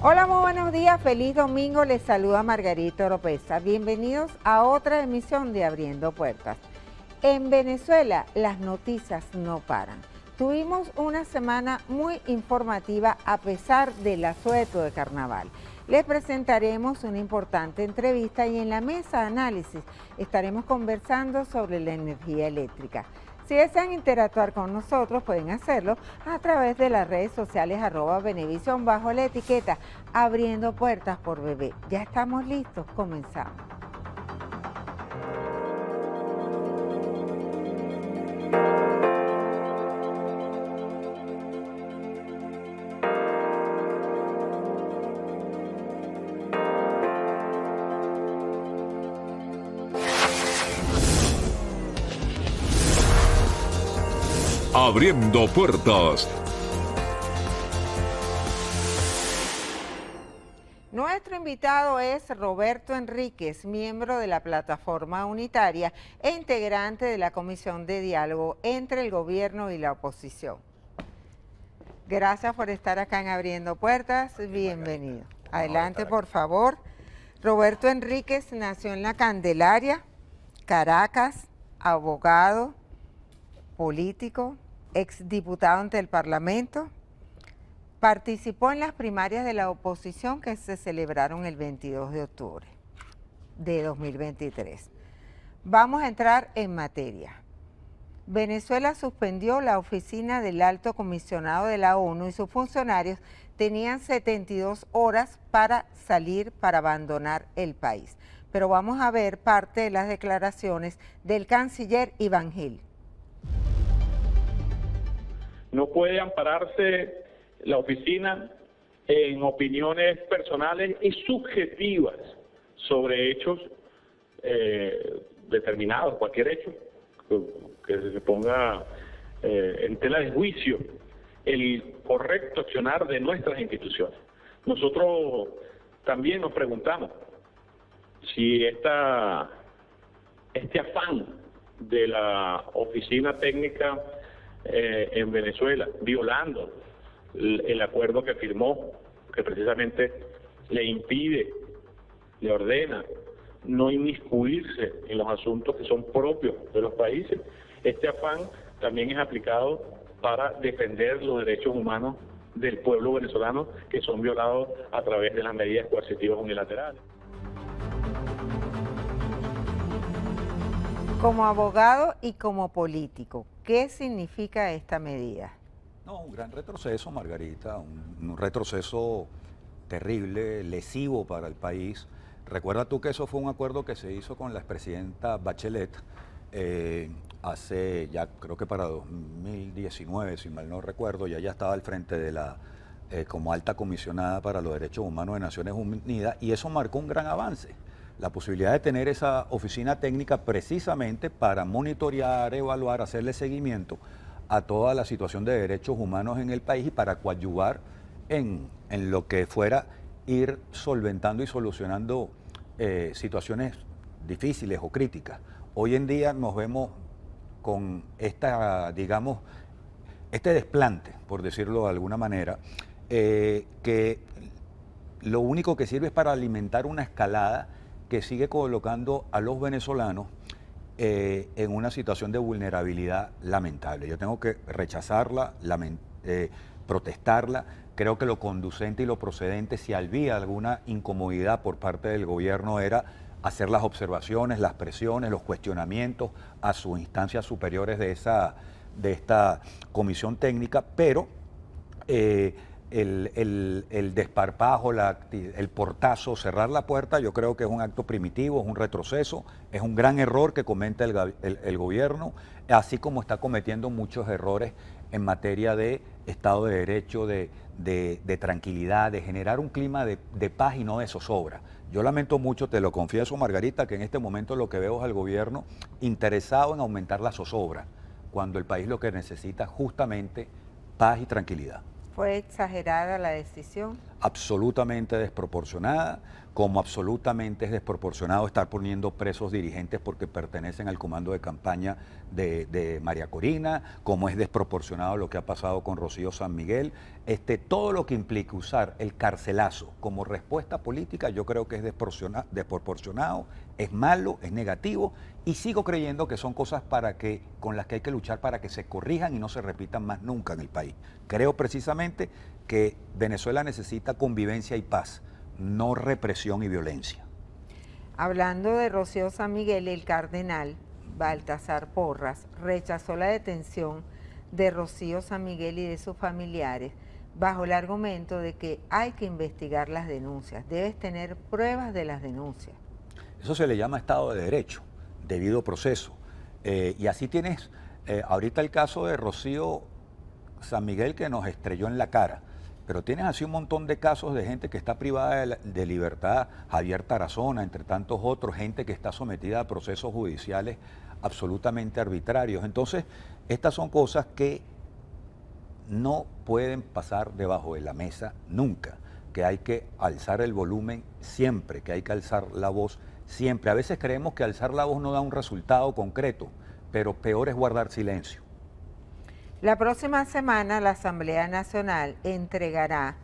Hola, muy buenos días, feliz domingo, les saluda Margarita Oropesa. Bienvenidos a otra emisión de Abriendo Puertas. En Venezuela las noticias no paran. Tuvimos una semana muy informativa a pesar del asueto de carnaval. Les presentaremos una importante entrevista y en la mesa de análisis estaremos conversando sobre la energía eléctrica. Si desean interactuar con nosotros, pueden hacerlo a través de las redes sociales @Venevisión bajo la etiqueta Abriendo Puertas por Bebé. Ya estamos listos, comenzamos. Abriendo Puertas. Nuestro invitado es Roberto Enríquez, miembro de la Plataforma Unitaria e integrante de la Comisión de Diálogo entre el Gobierno y la Oposición. Gracias por estar acá en Abriendo Puertas. Bienvenido. Adelante, por favor. Roberto Enríquez nació en La Candelaria, Caracas, abogado, político, exdiputado ante el Parlamento. Participó en las primarias de la oposición que se celebraron el 22 de octubre de 2023. Vamos a entrar en materia. Venezuela suspendió la oficina del Alto Comisionado de la ONU y sus funcionarios tenían 72 horas para salir, para abandonar el país. Pero vamos a ver parte de las declaraciones del canciller Iván Gil. No puede ampararse la oficina en opiniones personales y subjetivas sobre hechos determinados, cualquier hecho que se ponga en tela de juicio el correcto accionar de nuestras instituciones. Nosotros también nos preguntamos si este afán de la oficina técnica en Venezuela, violando el acuerdo que firmó, que precisamente le impide, le ordena no inmiscuirse en los asuntos que son propios de los países. Este afán también es aplicado para defender los derechos humanos del pueblo venezolano que son violados a través de las medidas coercitivas unilaterales. Como abogado y como político, ¿qué significa esta medida? No, un gran retroceso, Margarita, un retroceso terrible, lesivo para el país. Recuerda tú que eso fue un acuerdo que se hizo con la expresidenta Bachelet hace ya creo que para 2019, si mal no recuerdo, ya estaba al frente de la como alta comisionada para los derechos humanos de Naciones Unidas y eso marcó un gran avance. La posibilidad de tener esa oficina técnica precisamente para monitorear, evaluar, hacerle seguimiento a toda la situación de derechos humanos en el país y para coadyuvar en lo que fuera ir solventando y solucionando situaciones difíciles o críticas. Hoy en día nos vemos con digamos, este desplante, por decirlo de alguna manera, que lo único que sirve es para alimentar una escalada que sigue colocando a los venezolanos en una situación de vulnerabilidad lamentable. Yo tengo que rechazarla, protestarla. Creo que lo conducente y lo procedente, si había alguna incomodidad por parte del gobierno, era hacer las observaciones, las presiones, los cuestionamientos a sus instancias superiores de esta comisión técnica, pero el desparpajo, el portazo, cerrar la puerta, yo creo que es un acto primitivo, es un retroceso, es un gran error que comete el gobierno, así como está cometiendo muchos errores en materia de Estado de Derecho, de tranquilidad, de generar un clima de paz y no de zozobra. Yo lamento mucho, te lo confieso, Margarita, que en este momento lo que veo es al gobierno interesado en aumentar la zozobra, cuando el país lo que necesita es justamente paz y tranquilidad. ¿Fue exagerada la decisión? absolutamente desproporcionada, como absolutamente es desproporcionado estar poniendo presos dirigentes porque pertenecen al comando de campaña de María Corina, como es desproporcionado lo que ha pasado con Rocío San Miguel. Todo lo que implica usar el carcelazo como respuesta política, yo creo que es desproporcionado, es malo, es negativo, y sigo creyendo que son cosas con las que hay que luchar para que se corrijan y no se repitan más nunca en el país. Creo precisamente que Venezuela necesita convivencia y paz, no represión y violencia. Hablando de Rocío San Miguel, el cardenal Baltasar Porras rechazó la detención de Rocío San Miguel y de sus familiares bajo el argumento de que hay que investigar las denuncias, debes tener pruebas de las denuncias. Eso se le llama Estado de Derecho, debido proceso. Y así tienes ahorita el caso de Rocío San Miguel que nos estrelló en la cara. Pero tienes así un montón de casos de gente que está privada de libertad, Javier Tarazona, entre tantos otros, gente que está sometida a procesos judiciales absolutamente arbitrarios. Entonces, estas son cosas que no pueden pasar debajo de la mesa nunca, que hay que alzar el volumen siempre, que hay que alzar la voz siempre. A veces creemos que alzar la voz no da un resultado concreto, pero peor es guardar silencio. La próxima semana la Asamblea Nacional entregará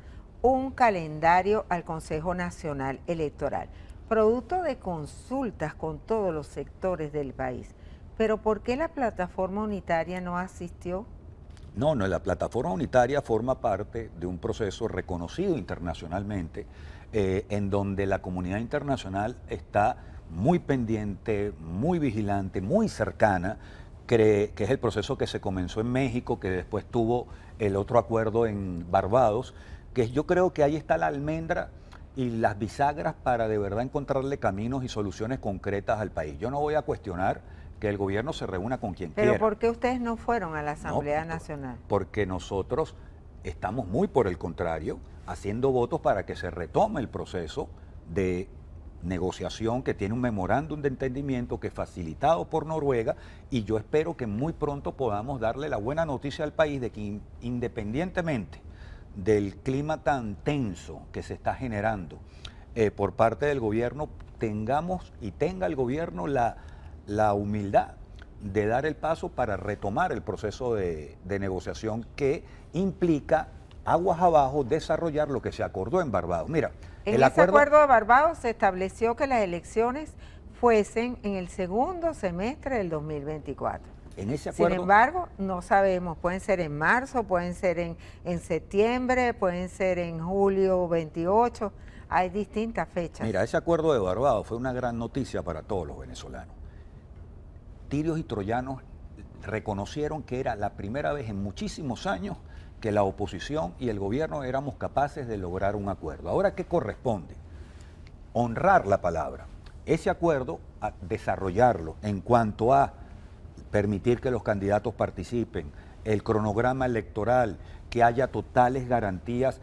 un calendario al Consejo Nacional Electoral, producto de consultas con todos los sectores del país. Pero ¿por qué la plataforma unitaria no asistió? No, la plataforma unitaria forma parte de un proceso reconocido internacionalmente, en donde la comunidad internacional está muy pendiente, muy vigilante, muy cercana, que es el proceso que se comenzó en México, que después tuvo el otro acuerdo en Barbados, que yo creo que ahí está la almendra y las bisagras para de verdad encontrarle caminos y soluciones concretas al país. Yo no voy a cuestionar que el gobierno se reúna con quien quiera. ¿Pero por qué ustedes no fueron a la Asamblea Nacional? Porque nosotros estamos muy por el contrario, haciendo votos para que se retome el proceso de negociación que tiene un memorándum de entendimiento que es facilitado por Noruega, y yo espero que muy pronto podamos darle la buena noticia al país de que independientemente del clima tan tenso que se está generando por parte del gobierno, tenga el gobierno la humildad de dar el paso para retomar el proceso de negociación que implica aguas abajo desarrollar lo que se acordó en Barbados. Mira, en ese acuerdo de Barbados se estableció que las elecciones fuesen en el segundo semestre del 2024. En ese acuerdo, sin embargo, no sabemos, pueden ser en marzo, pueden ser en septiembre, pueden ser en julio 28, hay distintas fechas. Mira, ese acuerdo de Barbados fue una gran noticia para todos los venezolanos. Tirios y troyanos reconocieron que era la primera vez en muchísimos años que la oposición y el gobierno éramos capaces de lograr un acuerdo. Ahora, ¿qué corresponde? Honrar la palabra. Ese acuerdo, a desarrollarlo en cuanto a permitir que los candidatos participen, el cronograma electoral, que haya totales garantías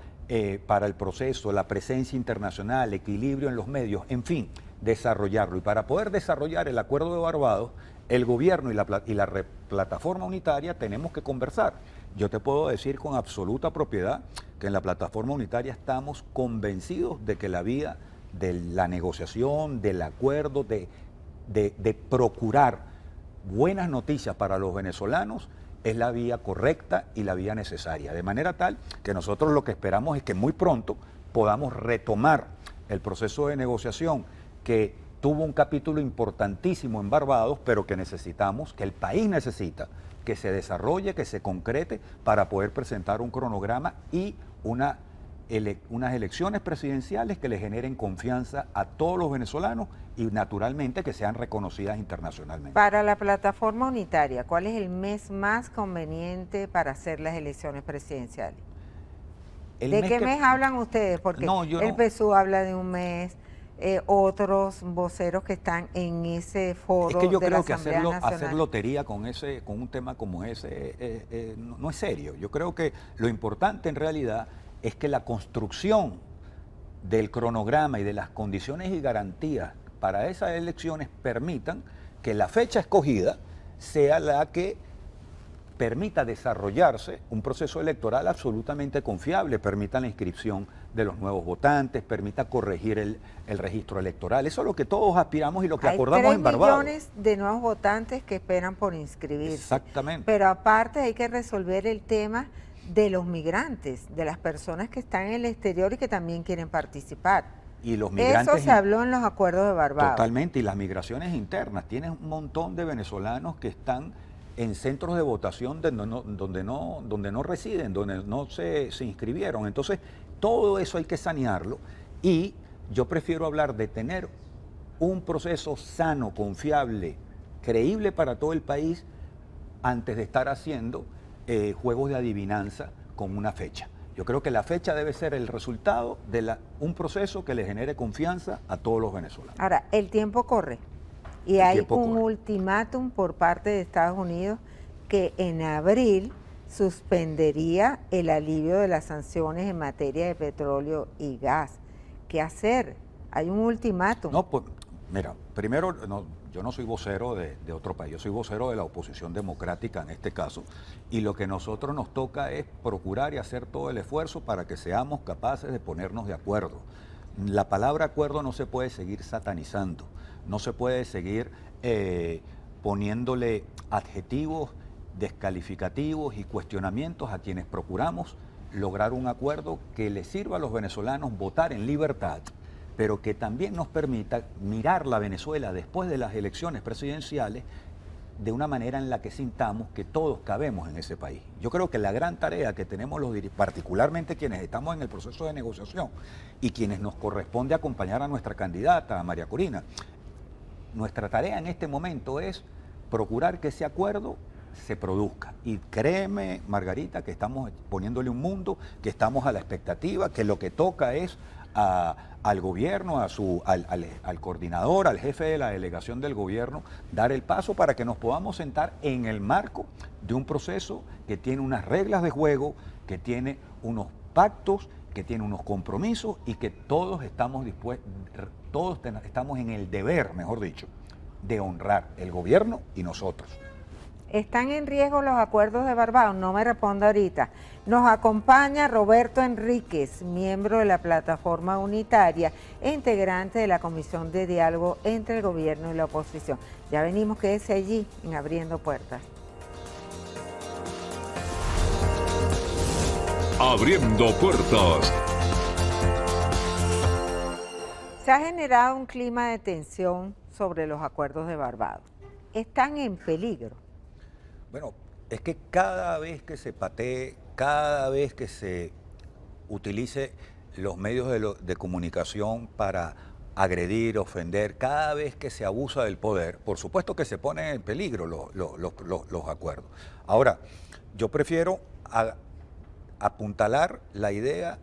para el proceso, la presencia internacional, equilibrio en los medios, en fin, desarrollarlo. Y para poder desarrollar el acuerdo de Barbados, el gobierno y la plataforma unitaria tenemos que conversar. Yo te puedo decir con absoluta propiedad que en la plataforma unitaria estamos convencidos de que la vía de la negociación, del acuerdo, de procurar buenas noticias para los venezolanos es la vía correcta y la vía necesaria. De manera tal que nosotros lo que esperamos es que muy pronto podamos retomar el proceso de negociación que tuvo un capítulo importantísimo en Barbados, pero que necesitamos, que el país necesita, que se desarrolle, que se concrete para poder presentar un cronograma y unas elecciones presidenciales que le generen confianza a todos los venezolanos y naturalmente que sean reconocidas internacionalmente. Para la plataforma unitaria, ¿cuál es el mes más conveniente para hacer las elecciones presidenciales? ¿De qué mes hablan ustedes? Porque el PSUV habla de un mes, otros voceros que están en ese foro. Es que yo de creo la que Asamblea hacer lotería con un tema como ese no es serio. Yo creo que lo importante en realidad es que la construcción del cronograma y de las condiciones y garantías para esas elecciones permitan que la fecha escogida sea la que permita desarrollarse un proceso electoral absolutamente confiable, permita la inscripción de los nuevos votantes, permita corregir el registro electoral. Eso es lo que todos aspiramos y lo que acordamos en Barbados. Hay 3 millones de nuevos votantes que esperan por inscribirse. Exactamente. Pero aparte hay que resolver el tema de los migrantes, de las personas que están en el exterior y que también quieren participar. Y los migrantes, eso se habló en los acuerdos de Barbados. Totalmente, y las migraciones internas. Tienes un montón de venezolanos que están en centros de votación donde no residen, donde no se inscribieron. Entonces, todo eso hay que sanearlo y yo prefiero hablar de tener un proceso sano, confiable, creíble para todo el país antes de estar haciendo juegos de adivinanza con una fecha. Yo creo que la fecha debe ser el resultado de un proceso que le genere confianza a todos los venezolanos. Ahora, el tiempo corre y hay un ultimátum por parte de Estados Unidos que en abril suspendería el alivio de las sanciones en materia de petróleo y gas. ¿Qué hacer? Hay un ultimátum. No, pues, mira, primero, yo no soy vocero de otro país, yo soy vocero de la oposición democrática en este caso, y lo que nosotros nos toca es procurar y hacer todo el esfuerzo para que seamos capaces de ponernos de acuerdo. La palabra acuerdo no se puede seguir satanizando, no se puede seguir poniéndole adjetivos descalificativos y cuestionamientos a quienes procuramos lograr un acuerdo que le sirva a los venezolanos votar en libertad, pero que también nos permita mirar la Venezuela después de las elecciones presidenciales de una manera en la que sintamos que todos cabemos en ese país. Yo creo que la gran tarea que tenemos particularmente quienes estamos en el proceso de negociación y quienes nos corresponde acompañar a nuestra candidata, a María Corina, nuestra tarea en este momento es procurar que ese acuerdo se produzca. Y créeme, Margarita, que estamos poniéndole un mundo, que estamos a la expectativa, que lo que toca es al gobierno, al coordinador, al jefe de la delegación del gobierno, dar el paso para que nos podamos sentar en el marco de un proceso que tiene unas reglas de juego, que tiene unos pactos, que tiene unos compromisos y que todos estamos estamos en el deber, mejor dicho, de honrar el gobierno y nosotros. ¿Están en riesgo los acuerdos de Barbados? No me responda ahorita. Nos acompaña Roberto Enríquez, miembro de la Plataforma Unitaria e integrante de la Comisión de Diálogo entre el Gobierno y la Oposición. Ya venimos, quédese allí en Abriendo Puertas. Abriendo Puertas. Se ha generado un clima de tensión sobre los acuerdos de Barbados. ¿Están en peligro? Bueno, es que cada vez que se patee, cada vez que se utilice los medios de comunicación para agredir, ofender, cada vez que se abusa del poder, por supuesto que se ponen en peligro los acuerdos. Ahora, yo prefiero apuntalar la idea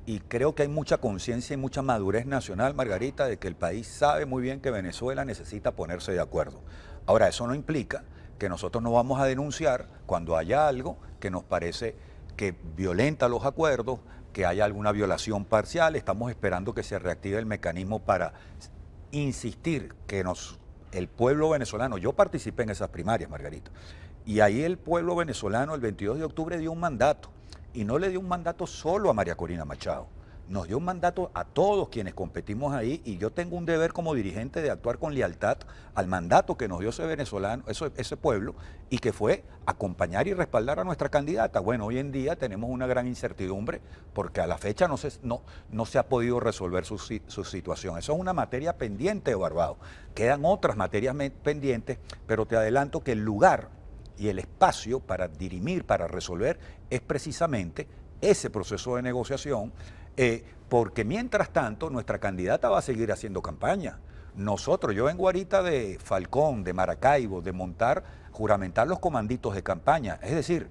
y creo que hay mucha conciencia y mucha madurez nacional, Margarita, de que el país sabe muy bien que Venezuela necesita ponerse de acuerdo. Ahora, eso no implica que nosotros no vamos a denunciar cuando haya algo que nos parece que violenta los acuerdos, que haya alguna violación parcial. Estamos esperando que se reactive el mecanismo para insistir que el pueblo venezolano, yo participé en esas primarias, Margarita, y ahí el pueblo venezolano el 22 de octubre dio un mandato, y no le dio un mandato solo a María Corina Machado, nos dio un mandato a todos quienes competimos ahí, y yo tengo un deber como dirigente de actuar con lealtad al mandato que nos dio ese venezolano, ese pueblo, y que fue acompañar y respaldar a nuestra candidata. Bueno, hoy en día tenemos una gran incertidumbre porque a la fecha no se ha podido resolver su situación. Eso es una materia pendiente de Barbados. Quedan otras materias pendientes, pero te adelanto que el lugar y el espacio para dirimir, para resolver, es precisamente ese proceso de negociación, porque mientras tanto nuestra candidata va a seguir haciendo campaña. Yo vengo ahorita de Falcón, de Maracaibo, de juramentar los comanditos de campaña. Es decir,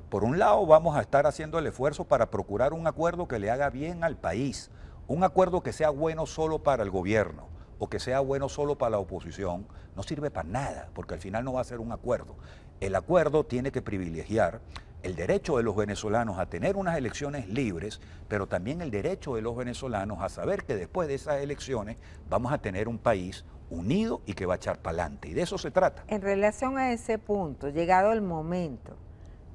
por un lado vamos a estar haciendo el esfuerzo para procurar un acuerdo que le haga bien al país, un acuerdo que sea bueno solo para el gobierno o que sea bueno solo para la oposición, no sirve para nada, porque al final no va a ser un acuerdo. El acuerdo tiene que privilegiar el derecho de los venezolanos a tener unas elecciones libres, pero también el derecho de los venezolanos a saber que después de esas elecciones vamos a tener un país unido y que va a echar para adelante. Y de eso se trata. En relación a ese punto, llegado el momento,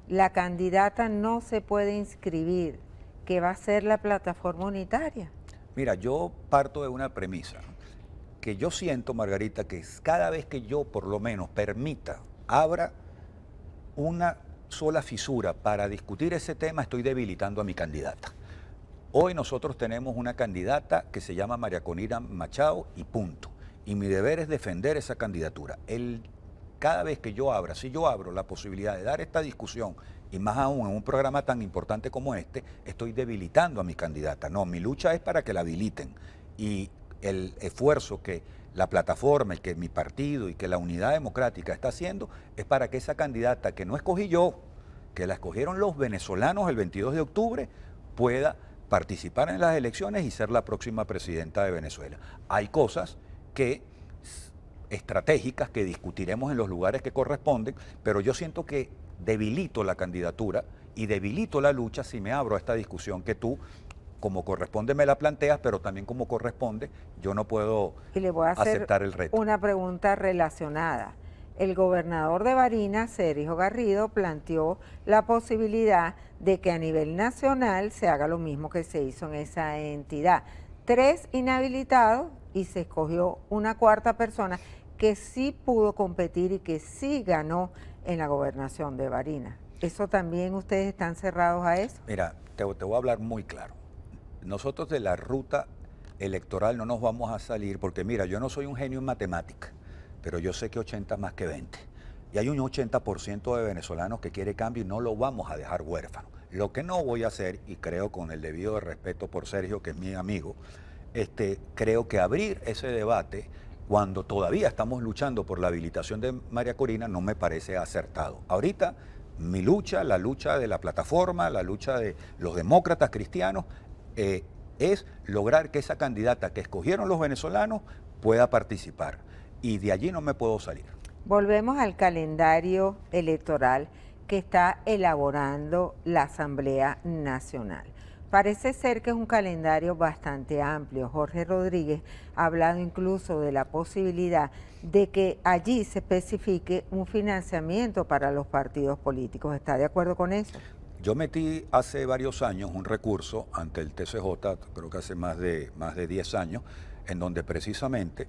la candidata no se puede inscribir. qué va a hacer la plataforma unitaria. Mira, yo parto de una premisa, que yo siento, Margarita, que cada vez que yo por lo menos abra una sola fisura para discutir ese tema, estoy debilitando a mi candidata. Hoy nosotros tenemos una candidata que se llama María Corina Machado y punto. Y mi deber es defender esa candidatura. Cada vez que yo abra, si yo abro la posibilidad de dar esta discusión, y más aún en un programa tan importante como este, estoy debilitando a mi candidata. No, mi lucha es para que la habiliten. Y el esfuerzo que la plataforma y que mi partido y que la Unidad Democrática está haciendo es para que esa candidata que no escogí yo, que la escogieron los venezolanos el 22 de octubre, pueda participar en las elecciones y ser la próxima presidenta de Venezuela. Hay cosas estratégicas que discutiremos en los lugares que corresponden, pero yo siento que debilito la candidatura y debilito la lucha si me abro a esta discusión que tú, como corresponde, me la planteas, pero también como corresponde, yo no puedo y le voy a hacer aceptar el reto. Una pregunta relacionada. El gobernador de Barinas, Sergio Garrido, planteó la posibilidad de que a nivel nacional se haga lo mismo que se hizo en esa entidad. 3 inhabilitados y se escogió una cuarta persona que sí pudo competir y que sí ganó en la gobernación de Barinas. ¿Eso también ustedes están cerrados a eso? Mira, te voy a hablar muy claro. Nosotros de la ruta electoral no nos vamos a salir porque, mira, yo no soy un genio en matemática, pero yo sé que 80 más que 20. Y hay un 80% de venezolanos que quiere cambio y no lo vamos a dejar huérfano. Lo que no voy a hacer, y creo con el debido respeto por Sergio, que es mi amigo, creo que abrir ese debate cuando todavía estamos luchando por la habilitación de María Corina no me parece acertado. Ahorita mi lucha, la lucha de la plataforma, la lucha de los demócratas cristianos, es lograr que esa candidata que escogieron los venezolanos pueda participar. Y de allí no me puedo salir. Volvemos al calendario electoral que está elaborando la Asamblea Nacional. Parece ser que es un calendario bastante amplio. Jorge Rodríguez ha hablado incluso de la posibilidad de que allí se especifique un financiamiento para los partidos políticos. ¿Está de acuerdo con eso? Yo metí hace varios años un recurso ante el TCJ, creo que hace más de 10 años, en donde precisamente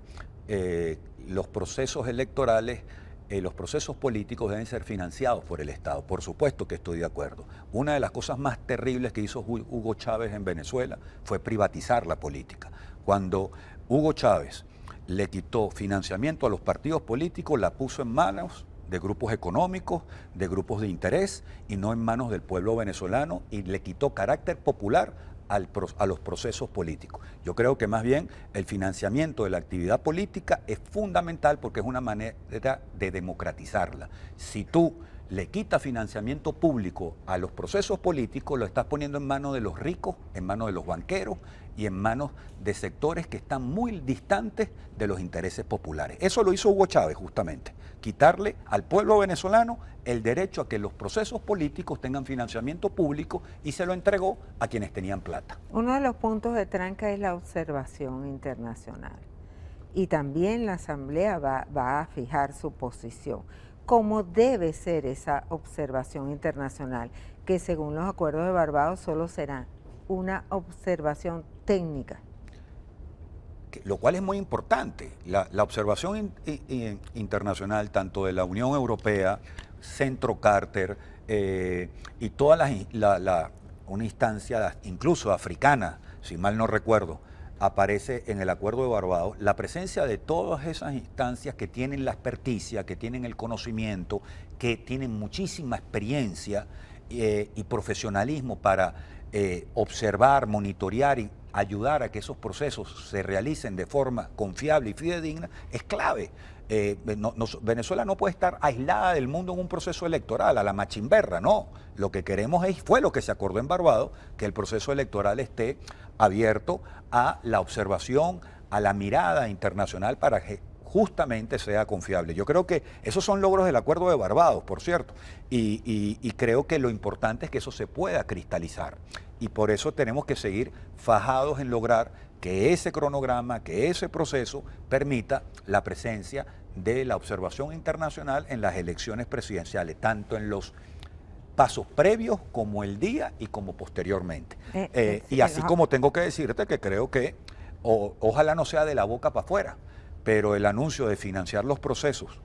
los procesos electorales, los procesos políticos deben ser financiados por el Estado. Por supuesto que estoy de acuerdo. Una de las cosas más terribles que hizo Hugo Chávez en Venezuela fue privatizar la política. Cuando Hugo Chávez le quitó financiamiento a los partidos políticos, la puso en manos de grupos económicos, de grupos de interés y no en manos del pueblo venezolano, y le quitó carácter popular a los procesos políticos. Yo creo que más bien el financiamiento de la actividad política es fundamental porque es una manera de democratizarla. Si tú le quitas financiamiento público a los procesos políticos, lo estás poniendo en manos de los ricos, en manos de los banqueros y en manos de sectores que están muy distantes de los intereses populares. Eso lo hizo Hugo Chávez justamente, quitarle al pueblo venezolano el derecho a que los procesos políticos tengan financiamiento público y se lo entregó a quienes tenían plata. Uno de los puntos de tranca es la observación internacional y también la Asamblea va a fijar su posición. ¿Cómo debe ser esa observación internacional? Que según los acuerdos de Barbados solo será una observación técnica. Lo cual es muy importante. La observación internacional, tanto de la Unión Europea, Centro Carter y toda una instancia, incluso africana, si mal no recuerdo, aparece en el Acuerdo de Barbados, la presencia de todas esas instancias que tienen la experticia, que tienen el conocimiento, que tienen muchísima experiencia y profesionalismo para observar, monitorear y ayudar a que esos procesos se realicen de forma confiable y fidedigna, es clave. Venezuela no puede estar aislada del mundo en un proceso electoral, a la machimberra, no. Lo que queremos fue lo que se acordó en Barbados, que el proceso electoral esté abierto a la observación, a la mirada internacional para que justamente sea confiable. Yo creo que esos son logros del Acuerdo de Barbados, por cierto, y creo que lo importante es que eso se pueda cristalizar. Y por eso tenemos que seguir fajados en lograr que ese cronograma, que ese proceso permita la presencia de la observación internacional en las elecciones presidenciales, tanto en los pasos previos como el día y como posteriormente. Y así como tengo que decirte que creo que ojalá no sea de la boca para afuera, pero el anuncio de financiar los procesos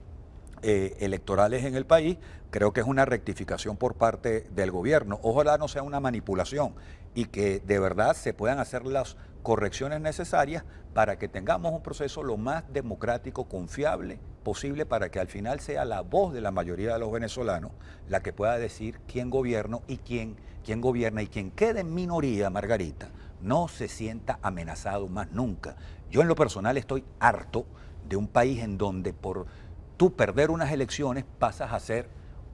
electorales en el país, creo que es una rectificación por parte del gobierno. Ojalá no sea una manipulación y que de verdad se puedan hacer las correcciones necesarias para que tengamos un proceso lo más democrático, confiable posible, para que al final sea la voz de la mayoría de los venezolanos la que pueda decir quién gobierna y quién gobierna, y quien quede en minoría, Margarita, no se sienta amenazado más nunca. Yo en lo personal estoy harto de un país en donde por tú perder unas elecciones pasas a ser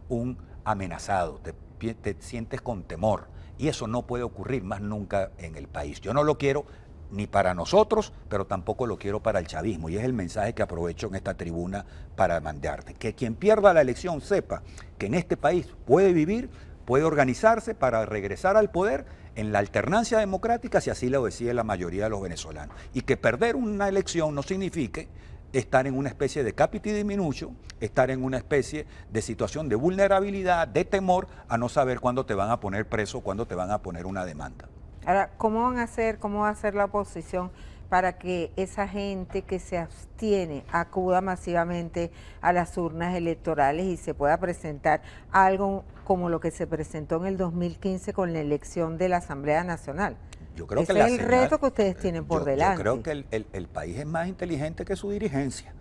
un amenazado, te sientes con temor, y eso no puede ocurrir más nunca en el país. Yo no lo quiero ni para nosotros, pero tampoco lo quiero para el chavismo, y es el mensaje que aprovecho en esta tribuna para mandarte, que quien pierda la elección sepa que en este país puede vivir, puede organizarse para regresar al poder en la alternancia democrática, si así lo decide la mayoría de los venezolanos, y que perder una elección no signifique estar en una especie de capiti diminucio, estar en una especie de situación de vulnerabilidad, de temor a no saber cuándo te van a poner preso, cuándo te van a poner una demanda. Ahora, cómo va a hacer la oposición para que esa gente que se abstiene acuda masivamente a las urnas electorales y se pueda presentar algo como lo que se presentó en el 2015 con la elección de la Asamblea Nacional? Yo creo Ese que es el reto que ustedes tienen por delante. Yo creo que el país es más inteligente que su dirigencia.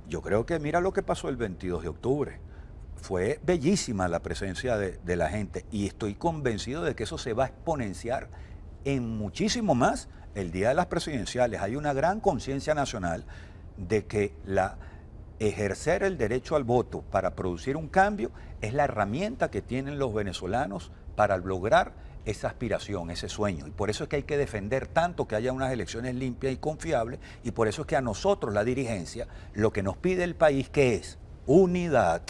Yo creo que mira lo que pasó el 22 de octubre. Fue bellísima la presencia de la gente, y estoy convencido de que eso se va a exponenciar en muchísimo más el día de las presidenciales. Hay una gran conciencia nacional de que ejercer el derecho al voto para producir un cambio es la herramienta que tienen los venezolanos para lograr esa aspiración, ese sueño. Y por eso es que hay que defender tanto que haya unas elecciones limpias y confiables, y por eso es que a nosotros, la dirigencia, lo que nos pide el país, que es unidad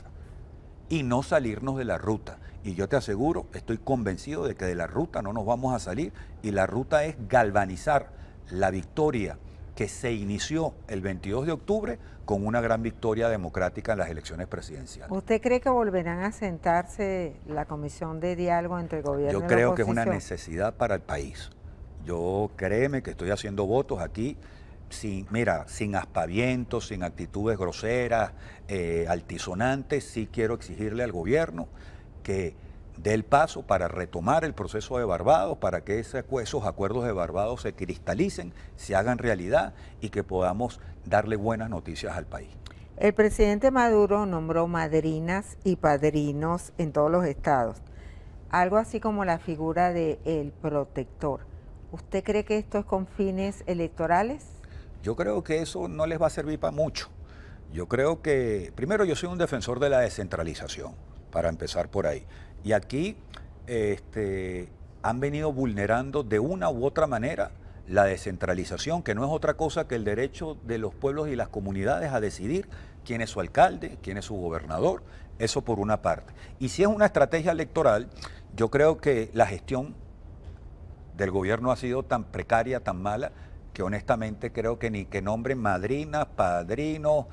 y no salirnos de la ruta. Y yo te aseguro, estoy convencido de que de la ruta no nos vamos a salir, y la ruta es galvanizar la victoria que se inició el 22 de octubre con una gran victoria democrática en las elecciones presidenciales. ¿Usted cree que volverán a sentarse la comisión de diálogo entre el gobierno y la oposición? Yo creo que es una necesidad para el país. Yo créeme que estoy haciendo votos aquí sin aspavientos, sin actitudes groseras, altisonantes. Sí quiero exigirle al gobierno que dé el paso para retomar el proceso de Barbados, para que esos acuerdos de Barbados se cristalicen, se hagan realidad, y que podamos darle buenas noticias al país. El presidente Maduro nombró madrinas y padrinos en todos los estados, algo así como la figura del protector. ¿Usted cree que esto es con fines electorales? Yo creo que eso no les va a servir para mucho. Yo creo que, primero, yo soy un defensor de la descentralización, para empezar por ahí. Y aquí han venido vulnerando de una u otra manera la descentralización, que no es otra cosa que el derecho de los pueblos y las comunidades a decidir quién es su alcalde, quién es su gobernador. Eso por una parte. Y si es una estrategia electoral, yo creo que la gestión del gobierno ha sido tan precaria, tan mala, que honestamente creo que ni que nombren madrinas, padrinos,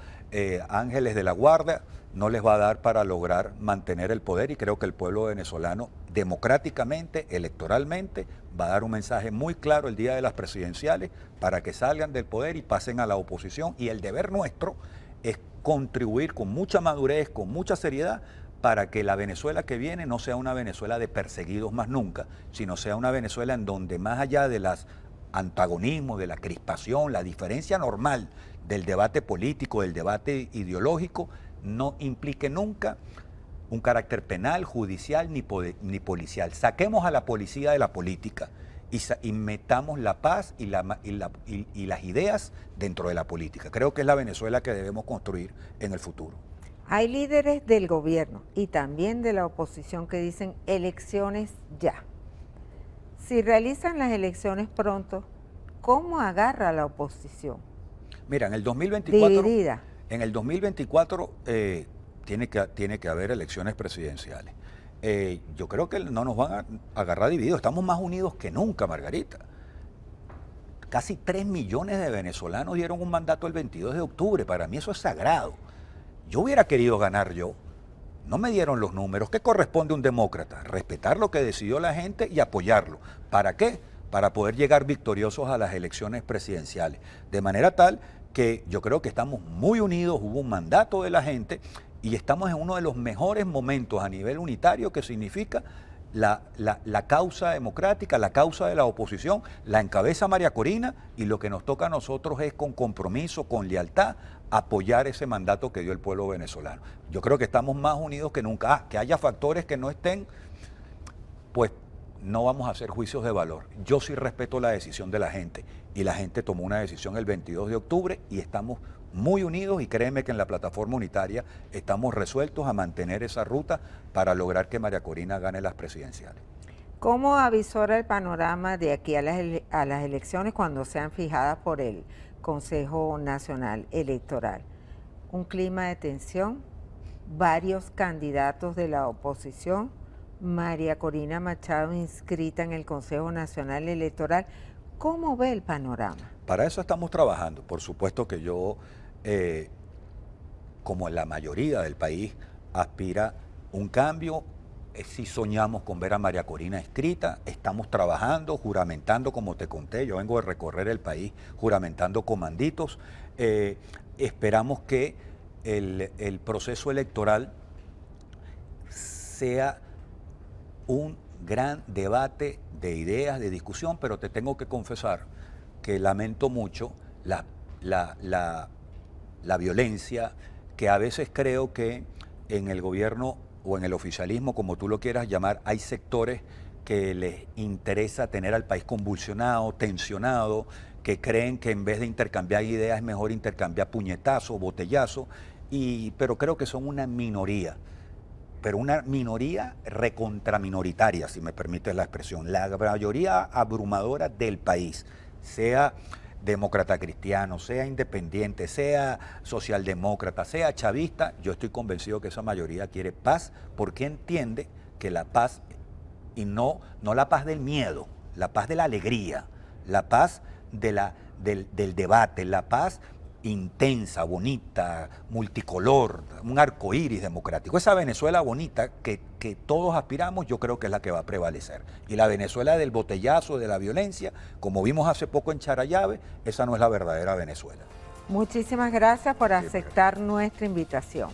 ángeles de la guardia, no les va a dar para lograr mantener el poder, y creo que el pueblo venezolano democráticamente, electoralmente, va a dar un mensaje muy claro el día de las presidenciales para que salgan del poder y pasen a la oposición, y el deber nuestro es contribuir con mucha madurez, con mucha seriedad, para que la Venezuela que viene no sea una Venezuela de perseguidos más nunca, sino sea una Venezuela en donde, más allá de los antagonismos, de la crispación, la diferencia normal del debate político, del debate ideológico, no implique nunca un carácter penal, judicial ni policial. Saquemos a la policía de la política y metamos la paz y las ideas dentro de la política. Creo que es la Venezuela que debemos construir en el futuro. Hay líderes del gobierno y también de la oposición que dicen elecciones ya. Si realizan las elecciones pronto, ¿cómo agarra la oposición? Mira, en el 2024... Dividida. En el 2024 tiene que haber elecciones presidenciales. Yo creo que no nos van a agarrar divididos. Estamos más unidos que nunca, Margarita. Casi 3 millones de venezolanos dieron un mandato el 22 de octubre. Para mí eso es sagrado. Yo hubiera querido ganar yo. no me dieron los números. ¿Qué corresponde a un demócrata? Respetar lo que decidió la gente y apoyarlo. ¿Para qué? Para poder llegar victoriosos a las elecciones presidenciales. De manera tal que yo creo que estamos muy unidos, hubo un mandato de la gente y estamos en uno de los mejores momentos a nivel unitario, que significa la causa democrática, la causa de la oposición, la encabeza María Corina, y lo que nos toca a nosotros es con compromiso, con lealtad, apoyar ese mandato que dio el pueblo venezolano. Yo creo que estamos más unidos que nunca. Que haya factores que no estén, pues no vamos a hacer juicios de valor. Yo sí respeto la decisión de la gente, y la gente tomó una decisión el 22 de octubre y estamos muy unidos, y créeme que en la plataforma unitaria estamos resueltos a mantener esa ruta para lograr que María Corina gane las presidenciales. ¿Cómo avisora el panorama de aquí a las elecciones cuando sean fijadas por el Consejo Nacional Electoral? Un clima de tensión, varios candidatos de la oposición, María Corina Machado inscrita en el Consejo Nacional Electoral. ¿Cómo ve el panorama? Para eso estamos trabajando. Por supuesto que yo, como la mayoría del país, aspira un cambio. Si soñamos con ver a María Corina inscrita, estamos trabajando, juramentando, como te conté. Yo vengo de recorrer el país juramentando comanditos. Esperamos que el proceso electoral sea un gran debate de ideas, de discusión, pero te tengo que confesar que lamento mucho la violencia, que a veces creo que en el gobierno o en el oficialismo, como tú lo quieras llamar, hay sectores que les interesa tener al país convulsionado, tensionado, que creen que en vez de intercambiar ideas es mejor intercambiar puñetazos, botellazos, pero creo que son una minoría. Pero una minoría recontraminoritaria, si me permites la expresión. La mayoría abrumadora del país, sea demócrata cristiano, sea independiente, sea socialdemócrata, sea chavista, yo estoy convencido que esa mayoría quiere paz, porque entiende que la paz, y no la paz del miedo, la paz de la alegría, la paz del debate, la paz intensa, bonita, multicolor, un arco iris democrático. Esa Venezuela bonita que todos aspiramos, yo creo que es la que va a prevalecer. Y la Venezuela del botellazo, de la violencia, como vimos hace poco en Charallave, esa no es la verdadera Venezuela. Muchísimas gracias por aceptar nuestra invitación.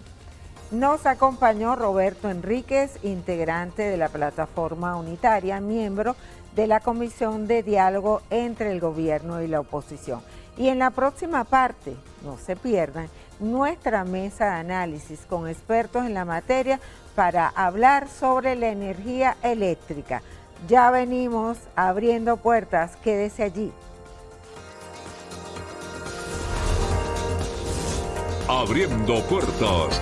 Nos acompañó Roberto Enríquez, integrante de la Plataforma Unitaria, miembro de la Comisión de Diálogo entre el Gobierno y la Oposición. Y en la próxima parte, no se pierdan, nuestra mesa de análisis con expertos en la materia para hablar sobre la energía eléctrica. Ya venimos abriendo puertas, quédese allí. Abriendo puertas.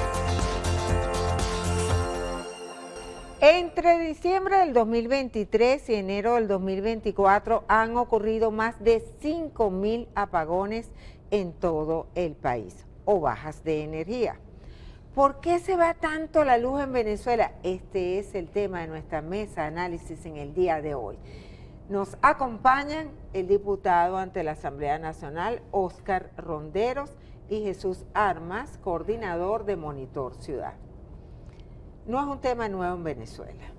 Entre diciembre del 2023 y enero del 2024 han ocurrido más de 5.000 apagones en todo el país o bajas de energía. ¿Por qué se va tanto la luz en Venezuela? Este es el tema de nuestra mesa de análisis en el día de hoy. Nos acompañan el diputado ante la Asamblea Nacional, Óscar Ronderos, y Jesús Armas, coordinador de Monitor Ciudad. No es un tema nuevo en Venezuela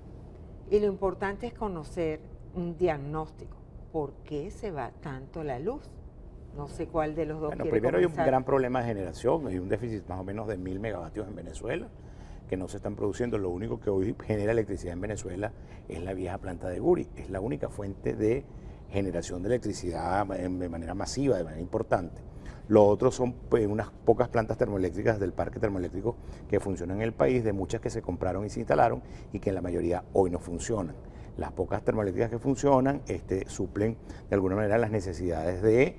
y lo importante es conocer un diagnóstico. ¿Por qué se va tanto la luz? No sé cuál de los dos quiere primero comenzar. Hay un gran problema de generación, hay un déficit más o menos de 1.000 megavatios en Venezuela que no se están produciendo. Lo único que hoy genera electricidad en Venezuela es la vieja planta de Guri, es la única fuente de generación de electricidad de manera masiva, de manera importante. Lo otro son unas pocas plantas termoeléctricas del parque termoeléctrico que funcionan en el país, de muchas que se compraron y se instalaron y que en la mayoría hoy no funcionan. Las pocas termoeléctricas que funcionan suplen de alguna manera las necesidades de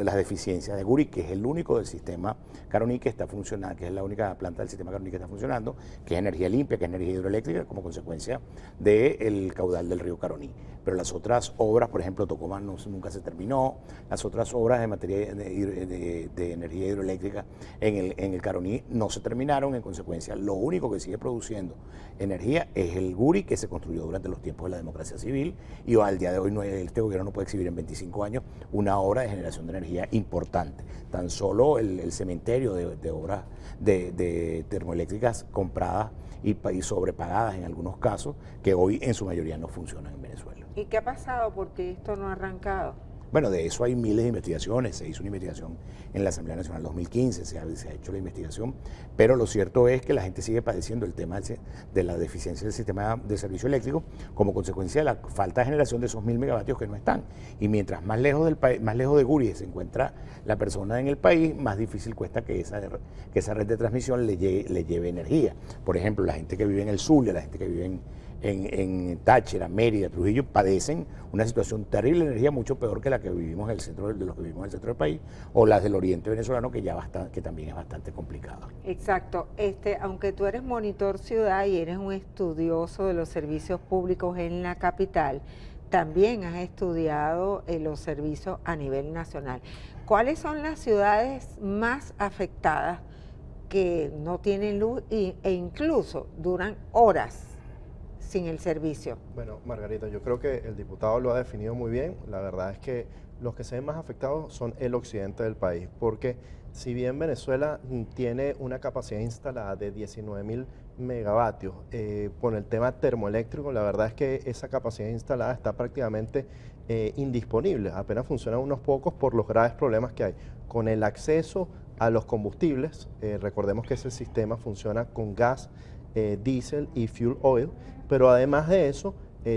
las deficiencias de Guri, que es el único del sistema Caroní que está funcionando, que es la única planta del sistema Caroní que está funcionando, que es energía limpia, que es energía hidroeléctrica como consecuencia del caudal del río Caroní. Pero las otras obras, por ejemplo, Tocomán nunca se terminó, las otras obras de materia de energía hidroeléctrica en el Caroní no se terminaron, en consecuencia lo único que sigue produciendo energía es el Guri que se construyó ocurrió durante los tiempos de la democracia civil y al día de hoy este gobierno no puede exhibir en 25 años una obra de generación de energía importante. Tan solo el cementerio de obras de termoeléctricas compradas y sobrepagadas en algunos casos, que hoy en su mayoría no funcionan en Venezuela. ¿Y qué ha pasado? Porque esto no ha arrancado. Bueno, de eso hay miles de investigaciones. Se hizo una investigación en la Asamblea Nacional 2015, se ha hecho la investigación, pero lo cierto es que la gente sigue padeciendo el tema de la deficiencia del sistema de servicio eléctrico como consecuencia de la falta de generación de esos 1000 megavatios que no están. Y mientras más lejos de Guri se encuentra la persona en el país, más difícil cuesta que esa red de transmisión le lleve energía. Por ejemplo, la gente que vive en el Zulia, la gente que vive en Táchira, Mérida, Trujillo, padecen una situación terrible de energía mucho peor que la que vivimos en el centro de los que vivimos en el centro del país, o las del oriente venezolano, que también es bastante complicada. Exacto. Aunque tú eres monitor ciudad y eres un estudioso de los servicios públicos en la capital, también has estudiado los servicios a nivel nacional. ¿Cuáles son las ciudades más afectadas que no tienen luz e incluso duran horas sin el servicio? Bueno, Margarita, yo creo que el diputado lo ha definido muy bien. La verdad es que los que se ven más afectados son el occidente del país, porque si bien Venezuela tiene una capacidad instalada de 19.000 megavatios, con el tema termoeléctrico, la verdad es que esa capacidad instalada está prácticamente indisponible. Apenas funcionan unos pocos por los graves problemas que hay con el acceso a los combustibles. Recordemos que ese sistema funciona con gas, diésel y fuel oil, pero además de eso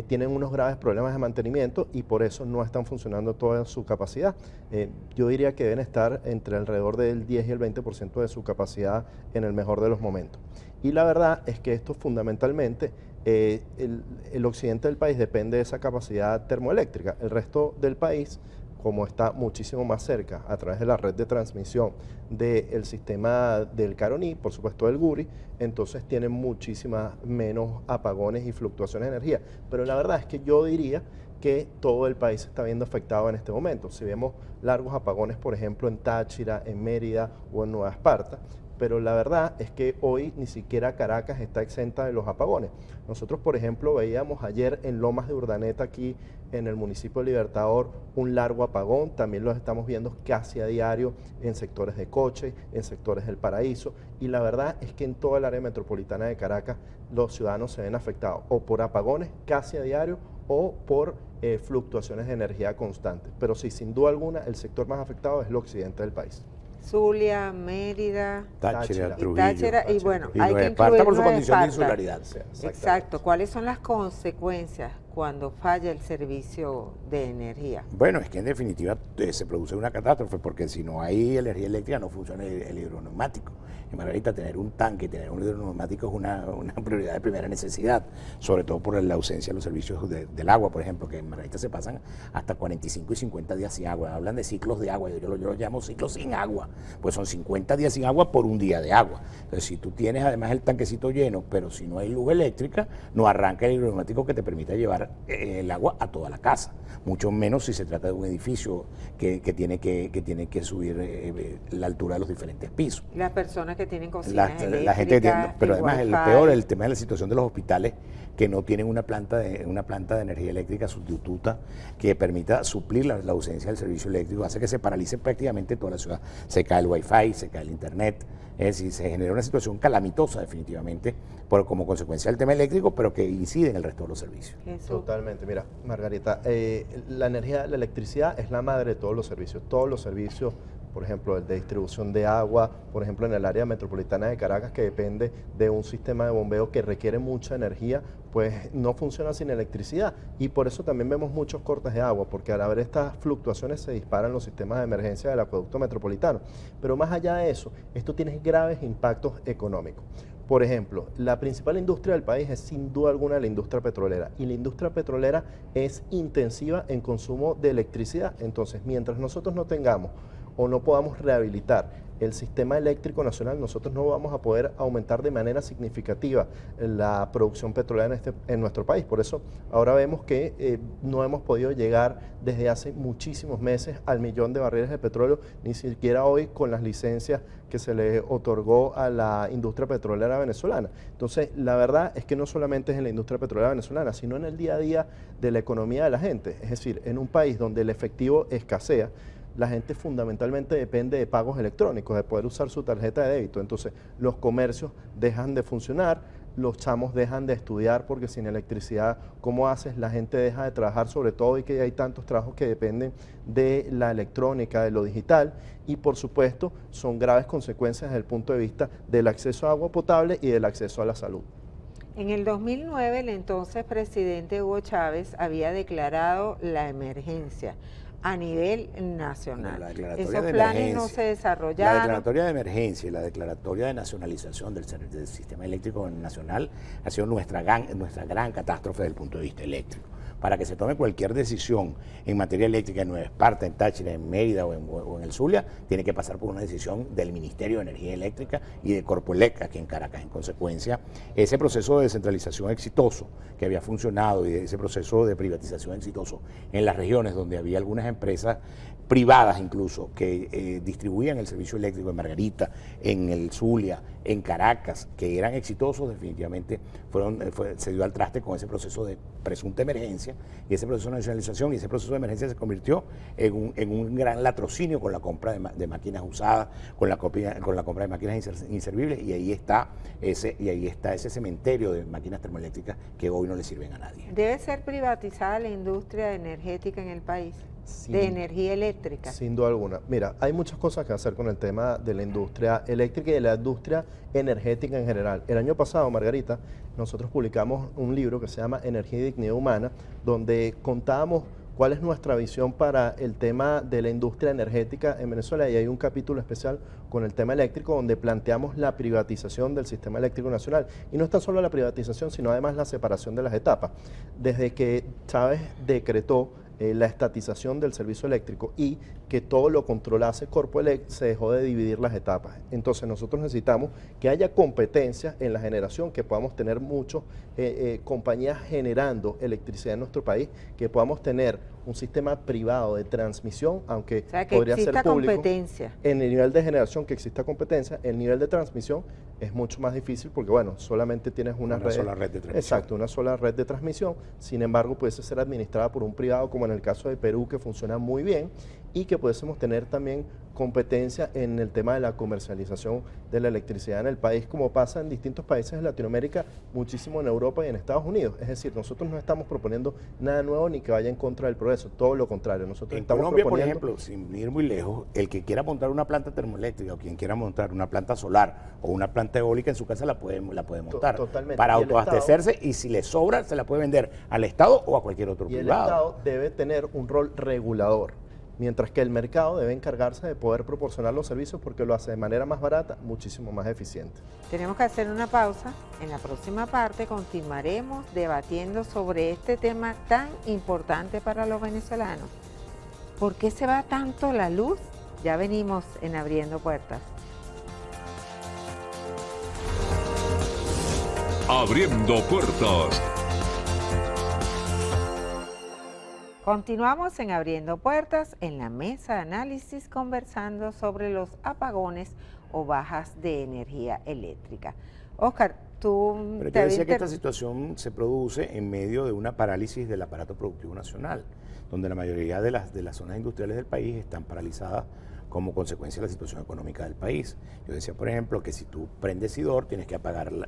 tienen unos graves problemas de mantenimiento y por eso no están funcionando toda su capacidad. Yo diría que deben estar entre alrededor del 10 y el 20% de su capacidad en el mejor de los momentos. Y la verdad es que esto fundamentalmente, el occidente del país depende de esa capacidad termoeléctrica. El resto del país, como está muchísimo más cerca a través de la red de transmisión del sistema del Caroní, por supuesto del Guri, entonces tienen muchísimas menos apagones y fluctuaciones de energía. Pero la verdad es que yo diría que todo el país se está viendo afectado en este momento. Si vemos largos apagones, por ejemplo, en Táchira, en Mérida o en Nueva Esparta, pero la verdad es que hoy ni siquiera Caracas está exenta de los apagones. Nosotros, por ejemplo, veíamos ayer en Lomas de Urdaneta, aquí en el municipio de Libertador, un largo apagón. También lo estamos viendo casi a diario en sectores de Coche, en sectores del Paraíso. Y la verdad es que en toda el área metropolitana de Caracas los ciudadanos se ven afectados o por apagones casi a diario o por fluctuaciones de energía constantes. Pero sí, sin duda alguna, el sector más afectado es el occidente del país. Zulia, Mérida, Táchira, Trujillo. Táchira, y bueno, y hay Nueva que Esparta incluir por su Nueva condición de Esparta. insularidad. Exacto. ¿Cuáles son las consecuencias cuando falla el servicio de energía? Bueno, es que en definitiva se produce una catástrofe, porque si no hay energía eléctrica no funciona el hidroneumático. Y Margarita, tener un tanque, tener un hidroneumático es una prioridad de primera necesidad, sobre todo por la ausencia de los servicios del agua, por ejemplo, que en Margarita se pasan hasta 45 y 50 días sin agua. Hablan de ciclos de agua, yo lo llamo ciclos sin agua, pues son 50 días sin agua por un día de agua. Entonces, si tú tienes además el tanquecito lleno, pero si no hay luz eléctrica, no arranca el hidroneumático que te permita llevar el agua a toda la casa, mucho menos si se trata de un edificio que tiene que subir la altura de los diferentes pisos. Las personas que tienen cocinas eléctricas, la gente tiene, pero además el peor, el tema de la situación de los hospitales que no tienen una planta de energía eléctrica sustituta que permita suplir la ausencia del servicio eléctrico, hace que se paralice prácticamente toda la ciudad. Se cae el wifi, se cae el internet, es decir, se genera una situación calamitosa definitivamente como consecuencia del tema eléctrico, pero que incide en el resto de los servicios. Totalmente. Mira, Margarita, la electricidad es la madre de todos los servicios. Todos los servicios, por ejemplo, el de distribución de agua, por ejemplo, en el área metropolitana de Caracas, que depende de un sistema de bombeo que requiere mucha energía, pues no funciona sin electricidad. Y por eso también vemos muchos cortes de agua, porque al haber estas fluctuaciones se disparan los sistemas de emergencia del acueducto metropolitano. Pero más allá de eso, esto tiene graves impactos económicos. Por ejemplo, la principal industria del país es sin duda alguna la industria petrolera, y la industria petrolera es intensiva en consumo de electricidad. Entonces, mientras nosotros no tengamos o no podamos rehabilitar el sistema eléctrico nacional, nosotros no vamos a poder aumentar de manera significativa la producción petrolera en nuestro país. Por eso ahora vemos que no hemos podido llegar desde hace muchísimos meses al 1.000.000 de barriles de petróleo, ni siquiera hoy con las licencias que se le otorgó a la industria petrolera venezolana. Entonces, la verdad es que no solamente es en la industria petrolera venezolana, sino en el día a día de la economía de la gente. Es decir, en un país donde el efectivo escasea, la gente fundamentalmente depende de pagos electrónicos, de poder usar su tarjeta de débito. Entonces, los comercios dejan de funcionar, los chamos dejan de estudiar porque sin electricidad, ¿cómo haces? La gente deja de trabajar, sobre todo y que hay tantos trabajos que dependen de la electrónica, de lo digital, y por supuesto son graves consecuencias desde el punto de vista del acceso a agua potable y del acceso a la salud. En el 2009, el entonces presidente Hugo Chávez había declarado la emergencia a nivel nacional. Esos planes no se desarrollaron. La declaratoria de emergencia y la declaratoria de nacionalización del sistema eléctrico nacional ha sido nuestra gran catástrofe desde el punto de vista eléctrico. Para que se tome cualquier decisión en materia eléctrica en Nueva Esparta, en Táchira, en Mérida o en el Zulia, tiene que pasar por una decisión del Ministerio de Energía Eléctrica y de Corpoelec aquí en Caracas. En consecuencia, ese proceso de descentralización exitoso que había funcionado y ese proceso de privatización exitoso en las regiones donde había algunas empresas privadas incluso que distribuían el servicio eléctrico en Margarita, en el Zulia, en Caracas, que eran exitosos, definitivamente se dio al traste con ese proceso de presunta emergencia y ese proceso de nacionalización, y ese proceso de emergencia se convirtió en un gran latrocinio con la compra de máquinas usadas, con la compra de máquinas inservibles, y ahí está ese cementerio de máquinas termoeléctricas que hoy no le sirven a nadie. ¿Debe ser privatizada la industria energética en el país? De energía eléctrica. Sin duda alguna. Mira, hay muchas cosas que hacer con el tema de la industria eléctrica y de la industria energética en general. El año pasado, Margarita, nosotros publicamos un libro que se llama Energía y Dignidad Humana, donde contábamos cuál es nuestra visión para el tema de la industria energética en Venezuela, y hay un capítulo especial con el tema eléctrico donde planteamos la privatización del sistema eléctrico nacional. Y no es tan solo la privatización, sino además la separación de las etapas. Desde que Chávez decretó la estatización del servicio eléctrico y que todo lo controlase Corpoelec, se dejó de dividir las etapas. Entonces nosotros necesitamos que haya competencia en la generación, que podamos tener muchas compañías generando electricidad en nuestro país, que podamos tener un sistema privado de transmisión, aunque podría ser público. Competencia. En el nivel de generación que exista competencia, el nivel de transmisión es mucho más difícil porque, bueno, solamente tienes una sola red de transmisión. Exacto, una sola red de transmisión. Sin embargo, puede ser administrada por un privado, como en el caso de Perú, que funciona muy bien, y que pudiésemos tener también competencia en el tema de la comercialización de la electricidad en el país, como pasa en distintos países de Latinoamérica, muchísimo en Europa y en Estados Unidos. Es decir, nosotros no estamos proponiendo nada nuevo ni que vaya en contra del progreso, todo lo contrario. Nosotros en estamos Colombia, por ejemplo, sin ir muy lejos, el que quiera montar una planta termoeléctrica o quien quiera montar una planta solar o una planta eólica en su casa la puede montar totalmente. Para autoabastecerse, y si le sobra se la puede vender al Estado o a cualquier otro privado. Y el Estado debe tener un rol regulador, mientras que el mercado debe encargarse de poder proporcionar los servicios porque lo hace de manera más barata, muchísimo más eficiente. Tenemos que hacer una pausa. En la próxima parte continuaremos debatiendo sobre este tema tan importante para los venezolanos. ¿Por qué se va tanto la luz? Ya venimos en Abriendo Puertas. Abriendo Puertas. Continuamos en Abriendo Puertas en la mesa de análisis conversando sobre los apagones o bajas de energía eléctrica. Oscar, tú... Pero te decía que esta situación se produce en medio de una parálisis del aparato productivo nacional, donde la mayoría de las zonas industriales del país están paralizadas como consecuencia de la situación económica del país. Yo decía, por ejemplo, que si tú prendes Sidor, tienes que apagar la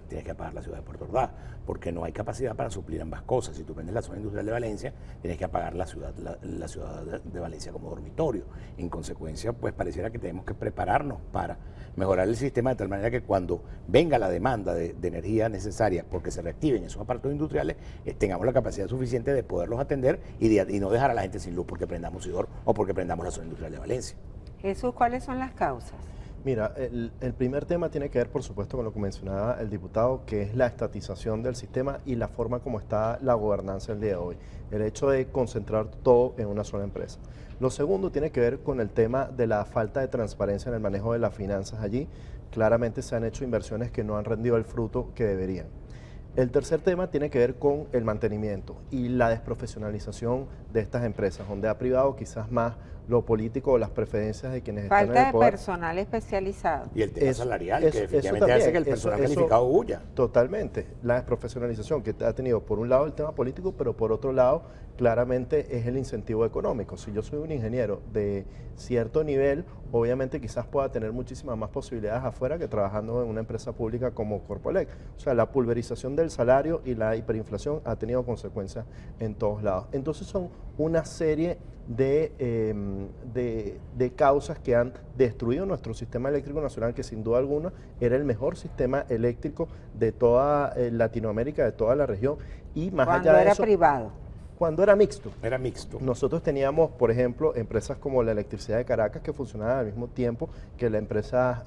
ciudad de Puerto Ordaz, porque no hay capacidad para suplir ambas cosas. Si tú prendes la zona industrial de Valencia, tienes que apagar la ciudad de Valencia como dormitorio. En consecuencia, pues pareciera que tenemos que prepararnos para mejorar el sistema de tal manera que cuando venga la demanda de energía necesaria porque se reactiven esos aparatos industriales, tengamos la capacidad suficiente de poderlos atender y no dejar a la gente sin luz porque prendamos Sidor o porque prendamos la zona industrial de Valencia. Jesús, ¿cuáles son las causas? Mira, el primer tema tiene que ver, por supuesto, con lo que mencionaba el diputado, que es la estatización del sistema y la forma como está la gobernanza el día de hoy. El hecho de concentrar todo en una sola empresa. Lo segundo tiene que ver con el tema de la falta de transparencia en el manejo de las finanzas allí. Claramente se han hecho inversiones que no han rendido el fruto que deberían. El tercer tema tiene que ver con el mantenimiento y la desprofesionalización de estas empresas, donde ha privado quizás más lo político o las preferencias de quienes están en Falta el de poder. personal especializado. Y el tema salarial, que definitivamente también, hace que el personal calificado huya. Totalmente. La desprofesionalización que ha tenido, por un lado, el tema político, pero por otro lado, claramente es el incentivo económico. Si yo soy un ingeniero de cierto nivel, obviamente quizás pueda tener muchísimas más posibilidades afuera que trabajando en una empresa pública como Corpoelec. O sea, la pulverización del salario y la hiperinflación ha tenido consecuencias en todos lados. Entonces son una serie de causas que han destruido nuestro sistema eléctrico nacional, que sin duda alguna era el mejor sistema eléctrico de toda Latinoamérica, de toda la región, y más Cuando allá de era eso, privado. cuando era mixto. Era mixto. Nosotros teníamos, por ejemplo, empresas como la Electricidad de Caracas que funcionaban al mismo tiempo que empresas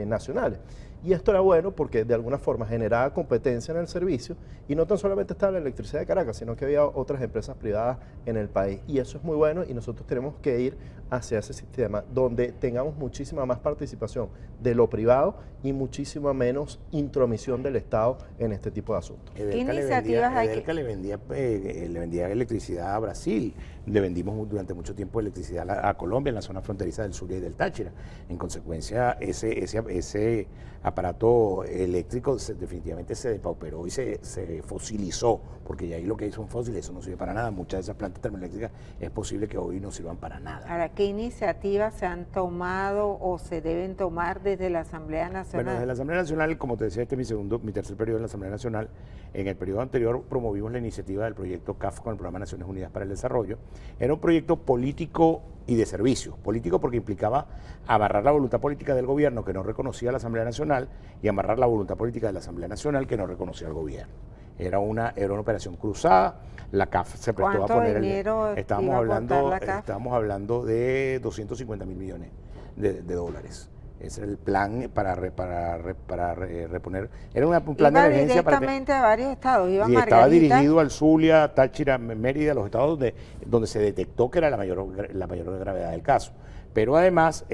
nacionales. Y esto era bueno porque de alguna forma generaba competencia en el servicio y no tan solamente estaba la Electricidad de Caracas, sino que había otras empresas privadas en el país. Y eso es muy bueno y nosotros tenemos que ir hacia ese sistema donde tengamos muchísima más participación de lo privado y muchísima menos intromisión del Estado en este tipo de asuntos. Edelca le vendía electricidad a Brasil, le vendimos durante mucho tiempo electricidad a Colombia en la zona fronteriza del Zulia y del Táchira. En consecuencia, ese aparato eléctrico definitivamente se depauperó y se fosilizó, porque ya ahí lo que hay son fósiles, eso no sirve para nada. Muchas de esas plantas termoeléctricas es posible que hoy no sirvan para nada. Ahora, ¿qué iniciativas se han tomado o se deben tomar desde la Asamblea Nacional? Bueno, desde la Asamblea Nacional, como te decía, este es mi tercer periodo en la Asamblea Nacional. En el periodo anterior promovimos la iniciativa del proyecto CAF con el Programa de Naciones Unidas para el Desarrollo. Era un proyecto político y de servicios. Político porque implicaba amarrar la voluntad política del gobierno que no reconocía a la Asamblea Nacional y amarrar la voluntad política de la Asamblea Nacional que no reconocía al gobierno. Era una operación cruzada. La CAF se prestó a poner estábamos hablando de 250 mil millones de dólares. Ese era el plan para reponer. Era un plan de emergencia directamente a varios estados. Y estaba dirigido al Zulia, Táchira, Mérida, los estados donde se detectó que era la mayor gravedad del caso. Pero además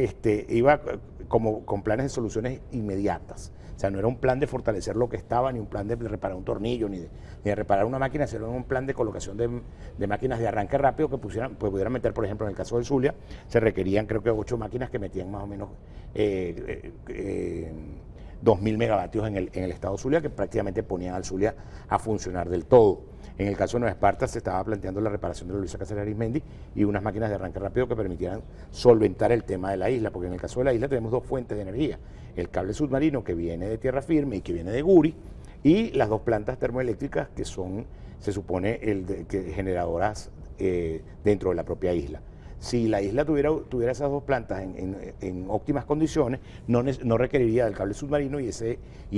iba como con planes de soluciones inmediatas. O sea, no era un plan de fortalecer lo que estaba, ni un plan de reparar un tornillo, ni de reparar una máquina, sino un plan de colocación de máquinas de arranque rápido que pudieran meter, por ejemplo, en el caso del Zulia, se requerían creo que 8 máquinas que metían más o menos 2.000 megavatios en el estado Zulia, que prácticamente ponían al Zulia a funcionar del todo. En el caso de Nueva Esparta se estaba planteando la reparación de la Luisa Cáceres Arizmendi y unas máquinas de arranque rápido que permitieran solventar el tema de la isla, porque en el caso de la isla tenemos dos fuentes de energía, el cable submarino que viene de tierra firme y que viene de Guri, y las dos plantas termoeléctricas que son, se supone, generadoras dentro de la propia isla. Si la isla tuviera esas dos plantas en óptimas condiciones, no requeriría del cable submarino y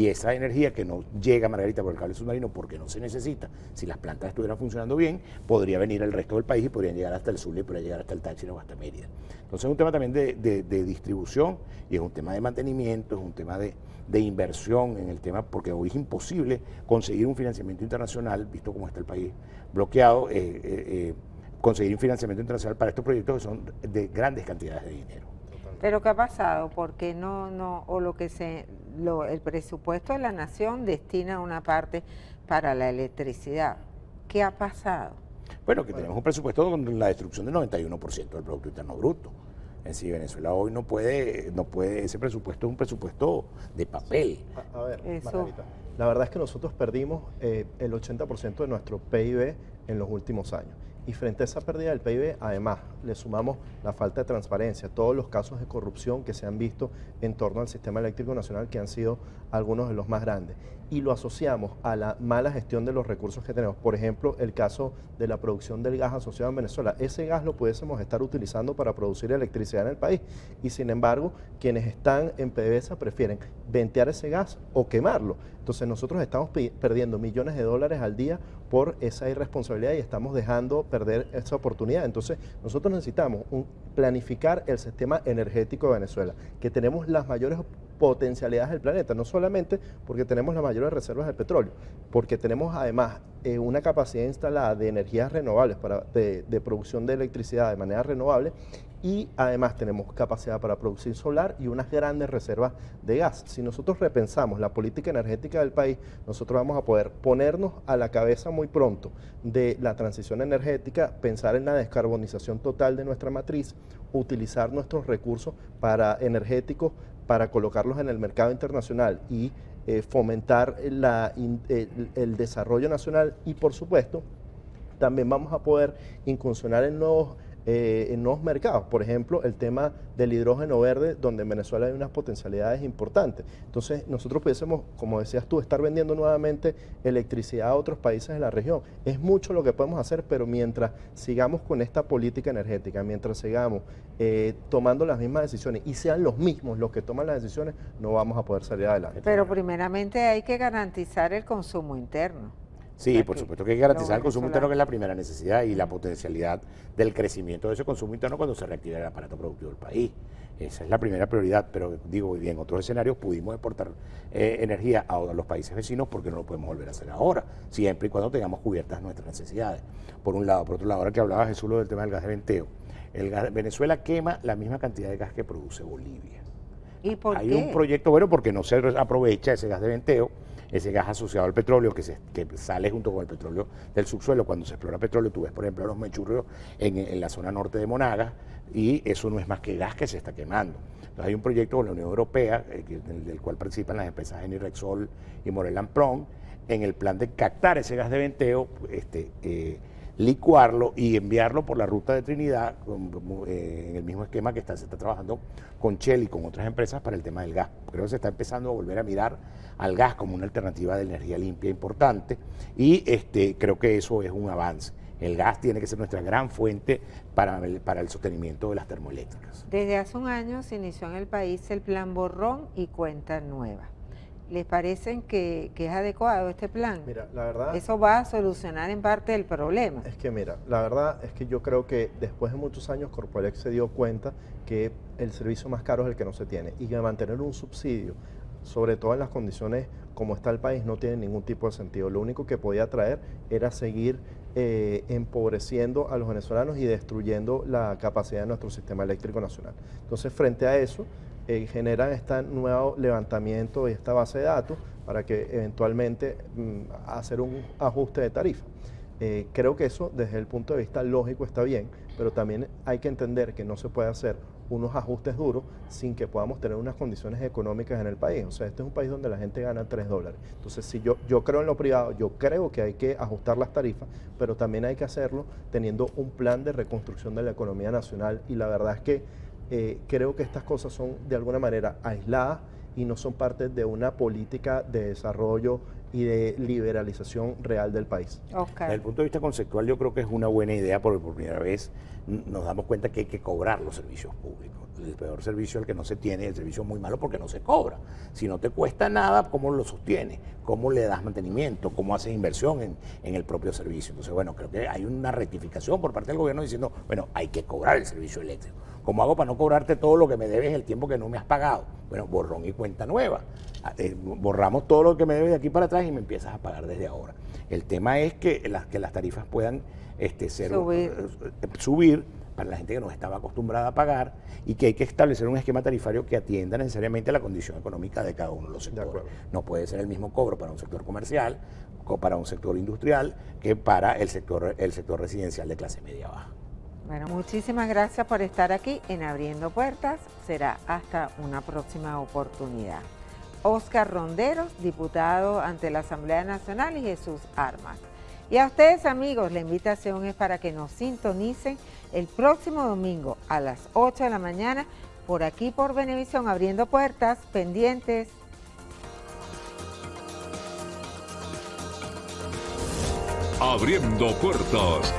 esa energía que no llega, Margarita, por el cable submarino porque no se necesita. Si las plantas estuvieran funcionando bien, podría venir al resto del país y podrían llegar hasta el Zulia y podría llegar hasta el Táchira o hasta Mérida. Entonces es un tema también de distribución y es un tema de mantenimiento, es un tema de inversión en el tema, porque hoy es imposible conseguir un financiamiento internacional, visto cómo está el país bloqueado, conseguir un financiamiento internacional para estos proyectos que son de grandes cantidades de dinero. Pero ¿qué ha pasado? Porque el presupuesto de la nación destina una parte para la electricidad. ¿Qué ha pasado? Bueno, que tenemos un presupuesto con la destrucción del 91% del Producto Interno Bruto. Es decir, Venezuela hoy no puede, ese presupuesto es un presupuesto de papel. A ver, Margarita, la verdad es que nosotros perdimos el 80% de nuestro PIB en los últimos años. Y frente a esa pérdida del PIB, además, le sumamos la falta de transparencia, todos los casos de corrupción que se han visto en torno al sistema eléctrico nacional, que han sido algunos de los más grandes. y lo asociamos a la mala gestión de los recursos que tenemos, por ejemplo, el caso de la producción del gas asociado en Venezuela, ese gas lo pudiésemos estar utilizando para producir electricidad en el país y sin embargo quienes están en PDVSA prefieren ventear ese gas o quemarlo. Entonces nosotros estamos perdiendo millones de dólares al día por esa irresponsabilidad y estamos dejando perder esa oportunidad. Entonces nosotros necesitamos planificar el sistema energético de Venezuela, que tenemos las mayores potencialidades del planeta, no solamente porque tenemos las mayores reservas de petróleo, porque tenemos además una capacidad instalada de energías renovables, de producción de electricidad de manera renovable, y además tenemos capacidad para producir solar y unas grandes reservas de gas. Si nosotros repensamos la política energética del país, nosotros vamos a poder ponernos a la cabeza muy pronto de la transición energética, pensar en la descarbonización total de nuestra matriz, utilizar nuestros recursos energéticos para colocarlos en el mercado internacional y fomentar el desarrollo nacional y por supuesto también vamos a poder incursionar en nuevos mercados, por ejemplo el tema del hidrógeno verde, donde en Venezuela hay unas potencialidades importantes. Entonces nosotros pudiésemos, como decías tú, estar vendiendo nuevamente electricidad a otros países de la región. Es mucho lo que podemos hacer, pero mientras sigamos con esta política energética, mientras sigamos tomando las mismas decisiones y sean los mismos los que toman las decisiones, no vamos a poder salir adelante. Pero primeramente hay que garantizar el consumo interno. Sí, por supuesto que hay que garantizar el consumo interno, que es la primera necesidad, y la potencialidad del crecimiento de ese consumo interno cuando se reactive el aparato productivo del país. Esa es la primera prioridad, pero digo, en otros escenarios pudimos exportar energía a los países vecinos porque no lo podemos volver a hacer ahora, siempre y cuando tengamos cubiertas nuestras necesidades. Por un lado. Por otro lado, ahora que hablaba Jesús del tema del gas de venteo, Venezuela quema la misma cantidad de gas que produce Bolivia. ¿Y por Hay qué? un proyecto, bueno, porque no se aprovecha ese gas de venteo, ese gas asociado al petróleo que sale junto con el petróleo del subsuelo. Cuando se explora petróleo, tú ves, por ejemplo, los mechurrios en la zona norte de Monagas, y eso no es más que gas que se está quemando. Entonces hay un proyecto con la Unión Europea, del cual participan las empresas Eni, Rexol y Morel & Prom, en el plan de captar ese gas de venteo, licuarlo y enviarlo por la ruta de Trinidad, en el mismo esquema que se está trabajando con Shell y con otras empresas para el tema del gas. Creo que se está empezando a volver a mirar al gas como una alternativa de energía limpia importante, y creo que eso es un avance. El gas tiene que ser nuestra gran fuente para el sostenimiento de las termoeléctricas. Desde hace un año se inició en el país el plan Borrón y Cuenta Nueva. ¿Les parece que es adecuado este plan? Mira, la verdad... Eso va a solucionar en parte el problema. Es que mira, la verdad es que yo creo que después de muchos años Corpoelec se dio cuenta que el servicio más caro es el que no se tiene y que mantener un subsidio, sobre todo en las condiciones como está el país, no tiene ningún tipo de sentido. Lo único que podía traer era seguir empobreciendo a los venezolanos y destruyendo la capacidad de nuestro sistema eléctrico nacional. Entonces, frente a eso, generan este nuevo levantamiento y esta base de datos para que eventualmente hacer un ajuste de tarifa. Creo que eso desde el punto de vista lógico está bien, pero también hay que entender que no se puede hacer unos ajustes duros sin que podamos tener unas condiciones económicas en el país. O sea, este es un país donde la gente gana $3. Entonces, si yo creo en lo privado, yo creo que hay que ajustar las tarifas, pero también hay que hacerlo teniendo un plan de reconstrucción de la economía nacional, y la verdad es que creo que estas cosas son de alguna manera aisladas y no son parte de una política de desarrollo y de liberalización real del país. Oscar. Desde el punto de vista conceptual, yo creo que es una buena idea, porque por primera vez nos damos cuenta que hay que cobrar los servicios públicos. El peor servicio es el que no se tiene, el servicio es muy malo porque no se cobra. Si no te cuesta nada, ¿cómo lo sostienes? ¿Cómo le das mantenimiento? ¿Cómo haces inversión en el propio servicio? Entonces, bueno, creo que hay una rectificación por parte del gobierno diciendo, bueno, hay que cobrar el servicio eléctrico. ¿Cómo hago para no cobrarte todo lo que me debes el tiempo que no me has pagado? Bueno, borrón y cuenta nueva. Borramos todo lo que me debes de aquí para atrás y me empiezas a pagar desde ahora. El tema es que las tarifas puedan subir para la gente que no estaba acostumbrada a pagar, y que hay que establecer un esquema tarifario que atienda necesariamente a la condición económica de cada uno de los sectores. No puede ser el mismo cobro para un sector comercial, para un sector industrial, que para el sector residencial de clase media baja. Bueno, muchísimas gracias por estar aquí en Abriendo Puertas. Será hasta una próxima oportunidad. Oscar Ronderos, diputado ante la Asamblea Nacional, y Jesús Armas. Y a ustedes, amigos, la invitación es para que nos sintonicen el próximo domingo a las 8 de la mañana por aquí por Venevisión, Abriendo Puertas, pendientes. Abriendo puertas.